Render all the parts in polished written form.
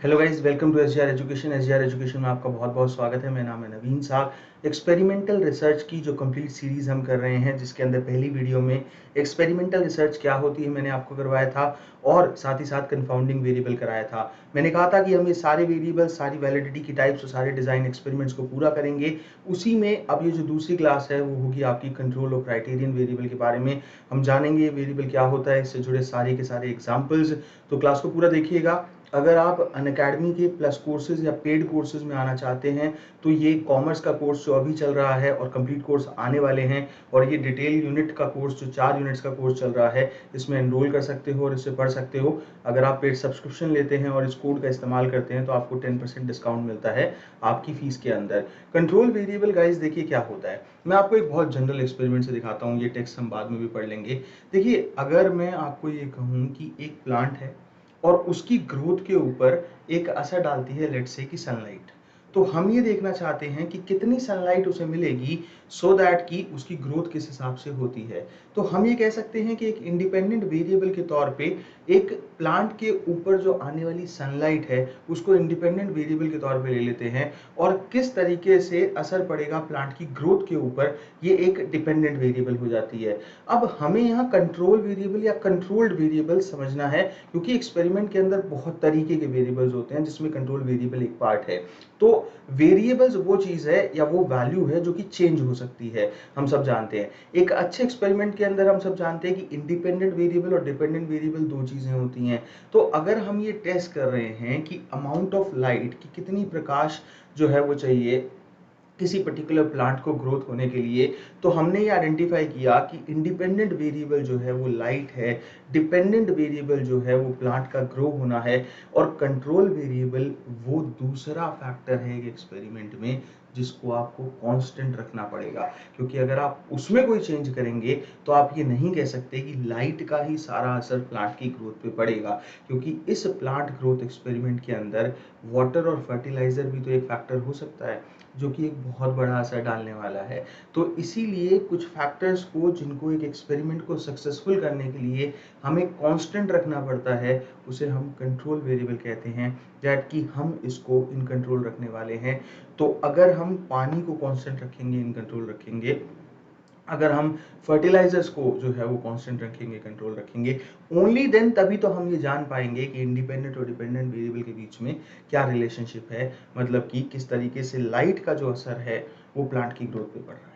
Hello guys, welcome to SGR education. SGR education में आपका बहुत बहुत स्वागत है। मेरा नाम है नवीन साहब। एक्सपेरिमेंटल रिसर्च की जो कंप्लीट सीरीज हम कर रहे हैं, जिसके अंदर पहली वीडियो में एक्सपेरिमेंटल रिसर्च क्या होती है मैंने आपको करवाया था, और साथ ही साथ कंफाउंडिंग वेरिएबल कराया था। मैंने कहा था कि हम ये सारे वेरिएबल, सारी वैलिडिटी की टाइप्स और सारे डिजाइन एक्सपेरिमेंट्स को पूरा करेंगे। उसी में अब ये जो दूसरी क्लास है वो होगी आपकी कंट्रोल और क्राइटेरियन वेरिएबल के बारे में। हम जानेंगे ये वेरिएबल क्या होता है, इससे जुड़े सारे के सारे एग्जाम्पल्स। तो क्लास को पूरा देखिएगा। अगर आप अनअकैडमी के प्लस कोर्सेज या पेड कोर्सेज में आना चाहते हैं तो ये कॉमर्स का कोर्स जो अभी चल रहा है और कंप्लीट कोर्स आने वाले हैं, और ये डिटेल यूनिट का कोर्स जो 4 यूनिट्स का कोर्स चल रहा है, इसमें एनरोल कर सकते हो और इससे पढ़ सकते हो। अगर आप पेड सब्सक्रिप्शन लेते हैं और इस कोड का इस्तेमाल करते हैं तो आपको 10% डिस्काउंट मिलता है आपकी फीस के अंदर। कंट्रोल वेरिएबल गाइस देखिए क्या होता है। मैं आपको एक बहुत जनरल एक्सपेरिमेंट से दिखाता हूँ, ये टेक्स्ट हम बाद में भी पढ़ लेंगे। देखिए, अगर मैं आपको ये कहूँ कि एक प्लांट है और उसकी ग्रोथ के ऊपर एक असर डालती है लेट्स से कि सनलाइट, तो हम ये देखना चाहते हैं कि कितनी सनलाइट उसे मिलेगी सो दैट कि उसकी ग्रोथ किस हिसाब से होती है। तो हम ये कह सकते हैं कि एक इंडिपेंडेंट वेरिएबल के तौर पे एक प्लांट के ऊपर जो आने वाली सनलाइट है उसको इंडिपेंडेंट वेरिएबल के तौर पे ले लेते हैं, और किस तरीके से असर पड़ेगा प्लांट की ग्रोथ के ऊपर ये एक डिपेंडेंट वेरिएबल हो जाती है। अब हमें यहाँ कंट्रोल वेरिएबल या कंट्रोल्ड वेरिएबल समझना है, क्योंकि एक्सपेरिमेंट के अंदर बहुत तरीके के वेरिएबल्स होते हैं जिसमें कंट्रोल वेरिएबल एक पार्ट है। तो वेरिएबल्स वो चीज है या वो वैल्यू है जो कि चेंज हो सकती है, हम सब जानते हैं। एक अच्छे एक्सपेरिमेंट के अंदर हम सब जानते हैं कि इंडिपेंडेंट वेरिएबल और डिपेंडेंट वेरिएबल दो चीजें होती हैं। तो अगर हम ये टेस्ट कर रहे हैं कि अमाउंट ऑफ लाइट की कितनी प्रकाश जो है वो चाहिए किसी पर्टिकुलर प्लांट को ग्रोथ होने के लिए, तो हमने ये आइडेंटिफाई किया कि इंडिपेंडेंट वेरिएबल जो है वो लाइट है, डिपेंडेंट वेरिएबल जो है वो प्लांट का ग्रो होना है, और कंट्रोल वेरिएबल वो दूसरा फैक्टर है एक एक्सपेरिमेंट में जिसको आपको कांस्टेंट रखना पड़ेगा। क्योंकि अगर आप उसमें कोई चेंज करेंगे तो आप ये नहीं कह सकते कि लाइट का ही सारा असर प्लांट की ग्रोथ पे पड़ेगा, क्योंकि इस प्लांट ग्रोथ एक्सपेरिमेंट के अंदर वाटर और फर्टिलाइजर भी तो एक फैक्टर हो सकता है जो कि एक बहुत बड़ा असर डालने वाला है। तो इसीलिए कुछ फैक्टर्स को, जिनको एक एक्सपेरिमेंट को सक्सेसफुल करने के लिए हमें कांस्टेंट रखना पड़ता है, उसे हम कंट्रोल वेरिएबल कहते हैं, दैट कि हम इसको इन कंट्रोल रखने वाले हैं। तो अगर हम पानी को कांस्टेंट रखेंगे, इन कंट्रोल रखेंगे, अगर हम फर्टिलाइजर्स को जो है वो कांस्टेंट रखेंगे, कंट्रोल रखेंगे, ओनली देन तभी तो हम ये जान पाएंगे कि इंडिपेंडेंट और डिपेंडेंट वेरिएबल के बीच में क्या रिलेशनशिप है, मतलब कि किस तरीके से लाइट का जो असर है वो प्लांट की ग्रोथ पे पड़ रहा है।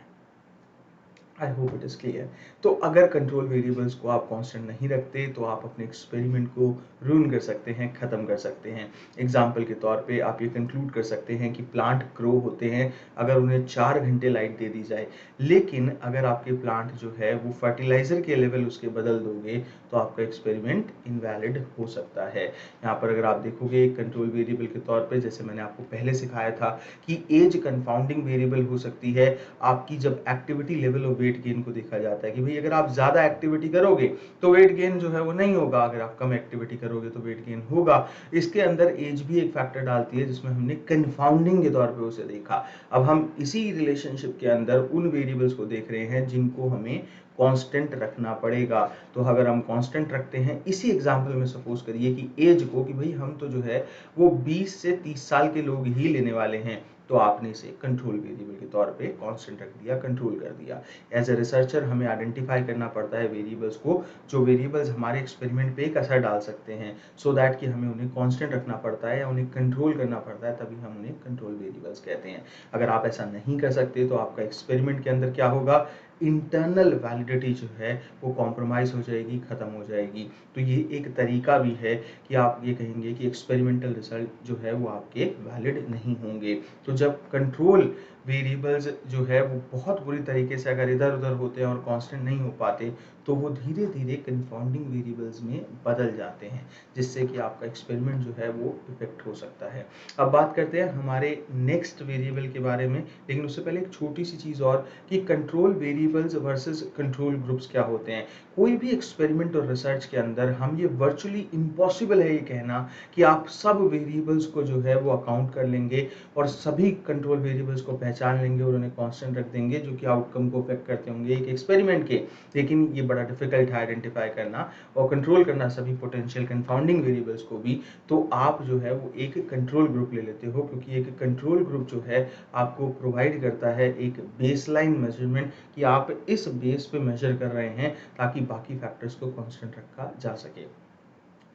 I hope it is clear. तो अगर कंट्रोल वेरिएबल्स को आप कांस्टेंट नहीं रखते तो आप अपने एक्सपेरिमेंट को रूइन कर सकते हैं, खत्म कर सकते हैं। एग्जाम्पल के तौर पे आप ये कंक्लूड कर सकते हैं कि प्लांट ग्रो होते हैं अगर उन्हें 4 घंटे लाइट दे दी जाए, लेकिन अगर आपके प्लांट जो है वो फर्टिलाइजर के लेवल उसके बदल दोगे तो आपका एक्सपेरिमेंट इनवैलिड हो सकता है। यहाँ पर अगर आप देखोगे कंट्रोल वेरिएबल के तौर पे, जैसे मैंने आपको पहले सिखाया था कि एज कंफाउंडिंग वेरिएबल हो सकती है आपकी जब एक्टिविटी लेवल और वेट गेन को देखा जाता है कि भाई अगर आप ज्यादा एक्टिविटी करोगे तो वेट गेन जो है वो नहीं होगा, अगर आप कम एक्टिविटी करोगे तो वेट गेन होगा। इसके अंदर एज भी एक फैक्टर डालती है, जिसमें हमने कंफाउंडिंग के तौर पे उसे देखा। अब हम इसी रिलेशनशिप के अंदर उन वेरिएबल्स को देख रहे हैं जिनको हमें कांस्टेंट रखना पड़ेगा। तो अगर हम कांस्टेंट रखते हैं इसी एग्जांपल में, सपोज करिए कि एज को, कि भाई हम तो जो है वो 20 से 30 साल के लोग ही लेने वाले हैं, तो आपने इसे कंट्रोल वेरिएबल के तौर पे कांस्टेंट रख दिया, कंट्रोल कर दिया। एज ए रिसर्चर हमें आइडेंटिफाई करना पड़ता है वेरिएबल्स को, जो वेरिएबल्स हमारे एक्सपेरिमेंट पे एक असर डाल सकते हैं, सो दैट कि हमें उन्हें कांस्टेंट रखना पड़ता है या उन्हें कंट्रोल करना पड़ता है, तभी हम उन्हें कंट्रोल वेरिएबल्स कहते हैं। अगर आप ऐसा नहीं कर सकते तो आपका एक्सपेरिमेंट के अंदर क्या होगा, इंटरनल वैलिडिटी जो है वो कॉम्प्रोमाइज हो जाएगी, खत्म हो जाएगी। तो ये एक तरीका भी है कि आप ये कहेंगे कि एक्सपेरिमेंटल रिजल्ट जो है वो आपके वैलिड नहीं होंगे। तो जब कंट्रोल वेरिएबल्स जो है वो बहुत बुरी तरीके से अगर इधर उधर होते हैं और कांस्टेंट नहीं हो पाते, तो वो धीरे धीरे कंफाउंडिंग वेरिएबल्स में बदल जाते हैं, जिससे कि आपका एक्सपेरिमेंट जो है वो इफेक्ट हो सकता है। अब बात करते हैं हमारे नेक्स्ट वेरिएबल के बारे में, लेकिन उससे पहले एक छोटी सी चीज और, कि control variable variables versus control groups क्या होते हैं। कोई भी एक्सपेरिमेंट और रिसर्च के अंदर हम ये वर्चुअली इम्पॉसिबल है ये कहना कि आप सब वेरिएबल्स को जो है वो अकाउंट कर लेंगे और सभी कंट्रोल वेरिएबल्स को पहचान लेंगे और उन्हें कांस्टेंट रख देंगे जो कि आउटकम को अफेक्ट करते होंगे एक एक्सपेरिमेंट के। लेकिन ये बड़ा डिफिकल्ट है आइडेंटिफाई करना और कंट्रोल करना सभी पोटेंशियल कंफाउंडिंग वेरिएबल्स को भी। तो आप जो है वो एक कंट्रोल ग्रुप ले लेते हो, क्योंकि एक कंट्रोल ग्रुप जो है आपको प्रोवाइड करता है एक बेसलाइन मेजरमेंट कि आप इस बेस पे मेजर कर रहे हैं ताकि बाकी फैक्टर्स को कांस्टेंट रखा जा सके।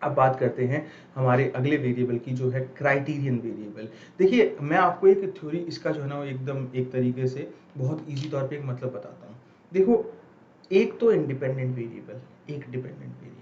अब बात करते हैं हमारे अगले वेरिएबल की जो है क्राइटेरियन वेरिएबल। देखिए मैं आपको एक थ्योरी इसका जो है ना वो एकदम एक तरीके से बहुत इजी तौर पे एक मतलब बताता हूँ। देखो, एक तो इंडिपेंडेंट वेरिएबल, एक डिपेंडेंट वेरिएबल।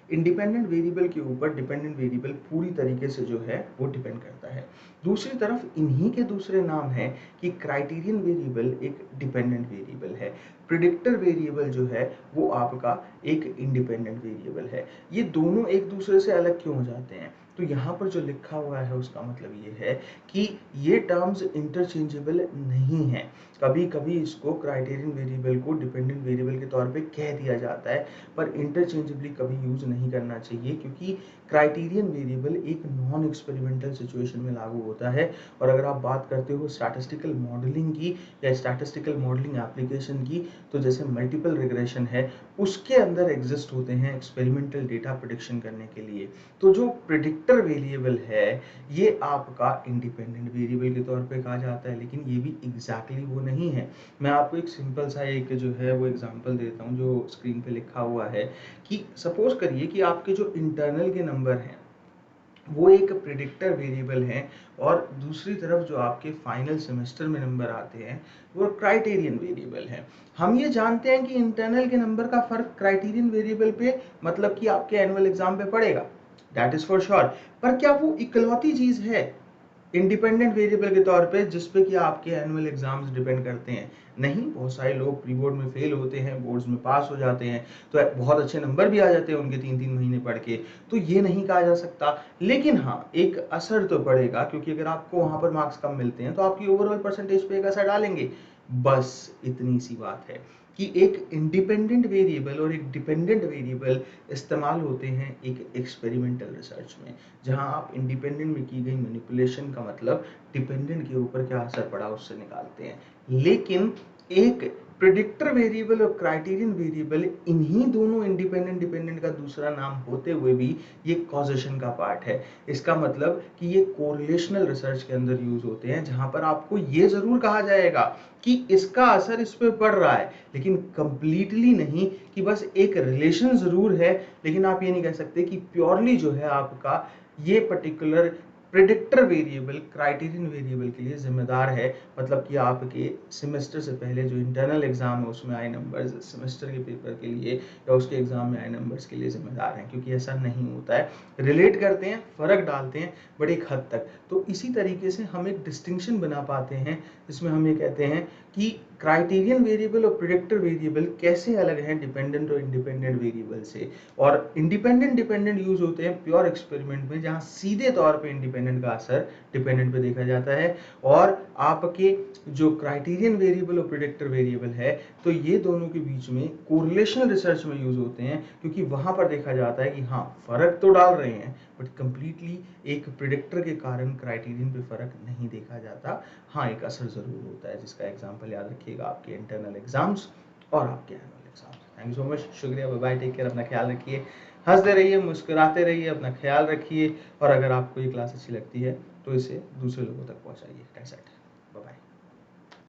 इंडिपेंडेंट वेरिएबल के ऊपर डिपेंडेंट वेरिएबल पूरी तरीके से जो है वो डिपेंड करता है। दूसरी तरफ इन्हीं के दूसरे नाम है कि क्राइटेरियन वेरिएबल एक डिपेंडेंट वेरिएबल है, प्रिडिक्टर वेरिएबल जो है वो आपका एक इंडिपेंडेंट वेरिएबल है। ये दोनों एक दूसरे से अलग क्यों हो जाते हैं? तो यहाँ पर जो लिखा हुआ है उसका मतलब ये है कि ये टर्म्स इंटरचेंजेबल नहीं है। कभी कभी इसको क्राइटेरियन वेरिएबल को डिपेंडेंट वेरिएबल के तौर पे कह दिया जाता है, पर इंटरचेंजेबली कभी यूज नहीं करना चाहिए, क्योंकि क्राइटेरियन वेरिएबल एक नॉन एक्सपेरिमेंटल सिचुएशन में लागू होता है। और अगर आप बात करते हो स्टैटिस्टिकल मॉडलिंग की या स्टैटिस्टिकल मॉडलिंग एप्लीकेशन की, तो जैसे मल्टीपल रिग्रेशन है उसके अंदर एग्जिस्ट होते हैं एक्सपेरिमेंटल डेटा प्रिडिक्शन करने के लिए। तो जो प्रिडिक्टर वेरिएबल है ये आपका इंडिपेंडेंट वेरिएबल के तौर पे कहा जाता है, लेकिन ये भी एग्जैक्टली वो नहीं है। मैं आपको एक सिंपल सा एक जो है वो एग्जांपल देता हूँ जो स्क्रीन पे लिखा हुआ है कि सपोज करिए कि आपके जो इंटरनल के नंबर हैं वो एक प्रिडिक्टर वेरिएबल है और दूसरी तरफ जो आपके फाइनल सेमेस्टर में नंबर आते हैं वो क्राइटेरियन वेरिएबल है। हम ये जानते हैं कि इंटरनल के नंबर का फर्क क्राइटेरियन वेरिएबल पे मतलब कि आपके एनुअल एग्जाम पे पड़ेगा, दैट इज फॉर श्योर। पर क्या वो इकलौती चीज है इंडिपेंडेंट वेरिएबल के तौर पे जिस पे कि आपके एनुअल एग्जाम्स डिपेंड करते हैं? नहीं, बहुत सारे लोग प्री बोर्ड में फेल होते हैं, बोर्ड्स में पास हो जाते हैं, तो बहुत अच्छे नंबर भी आ जाते हैं उनके 3-3 महीने पढ़ के। तो ये नहीं कहा जा सकता, लेकिन हाँ एक असर तो पड़ेगा, क्योंकि अगर आपको वहां पर मार्क्स कम मिलते हैं तो आपकी ओवरऑल परसेंटेज पे एक असर डालेंगे। बस इतनी सी बात है कि एक इंडिपेंडेंट वेरिएबल और एक डिपेंडेंट वेरिएबल इस्तेमाल होते हैं एक एक्सपेरिमेंटल रिसर्च में, जहां आप इंडिपेंडेंट में की गई मैनिपुलेशन का मतलब डिपेंडेंट के ऊपर क्या असर पड़ा उससे निकालते हैं। लेकिन एक प्रिडिक्टर वेरिएबल और क्राइटेरियन वेरिएबल इन्हीं दोनों इंडिपेंडेंट डिपेंडेंट का दूसरा नाम होते हुए भी ये कॉजेशन का पार्ट है। इसका मतलब कि ये कोरिलेशनल रिसर्च के अंदर यूज होते हैं, जहां पर आपको ये जरूर कहा जाएगा कि इसका असर इस पे पड़ रहा है, लेकिन कंप्लीटली नहीं कि बस एक रिलेशन जरूर है, लेकिन आप ये नहीं कह सकते कि प्योरली जो है आपका ये particular predictor variable criterion variable के लिए जिम्मेदार है। मतलब कि आपके सेमेस्टर से पहले जो इंटरनल एग्जाम है उसमें आए नंबर्स सेमेस्टर के पेपर के लिए या उसके एग्जाम में आए नंबर्स के लिए जिम्मेदार हैं, क्योंकि ऐसा नहीं होता है। रिलेट करते हैं, फर्क डालते हैं बट एक हद तक। तो इसी तरीके से हम एक डिस्टिंक्शन बना पाते हैं जिसमें हम ये कहते हैं कि क्राइटेरियन वेरिएबल और प्रिडिक्टर वेरिएबल कैसे अलग हैं डिपेंडेंट और इंडिपेंडेंट वेरिएबल से। और इंडिपेंडेंट डिपेंडेंट यूज होते हैं प्योर एक्सपेरिमेंट में, जहां सीधे तौर पे इंडिपेंडेंट का असर डिपेंडेंट पे देखा जाता है। और आपके जो क्राइटेरियन वेरिएबल और प्रिडिक्टर वेरिएबल है तो ये दोनों के बीच में कोरिलेशनल रिसर्च में यूज होते हैं, क्योंकि वहां पर देखा जाता है कि हाँ फर्क तो डाल रहे हैं बट कंप्लीटली एक प्रिडिक्टर के कारण क्राइटेरियन पे फर्क नहीं देखा जाता। हाँ एक असर जरूर होता है, जिसका एग्जाम्पल याद रखिएगा आपके इंटरनल एग्जाम्स और आपके annual exams. Thank you so much, शुक्रिया, बाय बाय, टेक केयर, अपना ख्याल रखिए, हंसते रहिए, मुस्कुराते रहिए, अपना ख्याल रखिए। और अगर आपको ये क्लास अच्छी लगती है तो इसे दूसरे लोगों तक पहुंचाइए। Bye bye.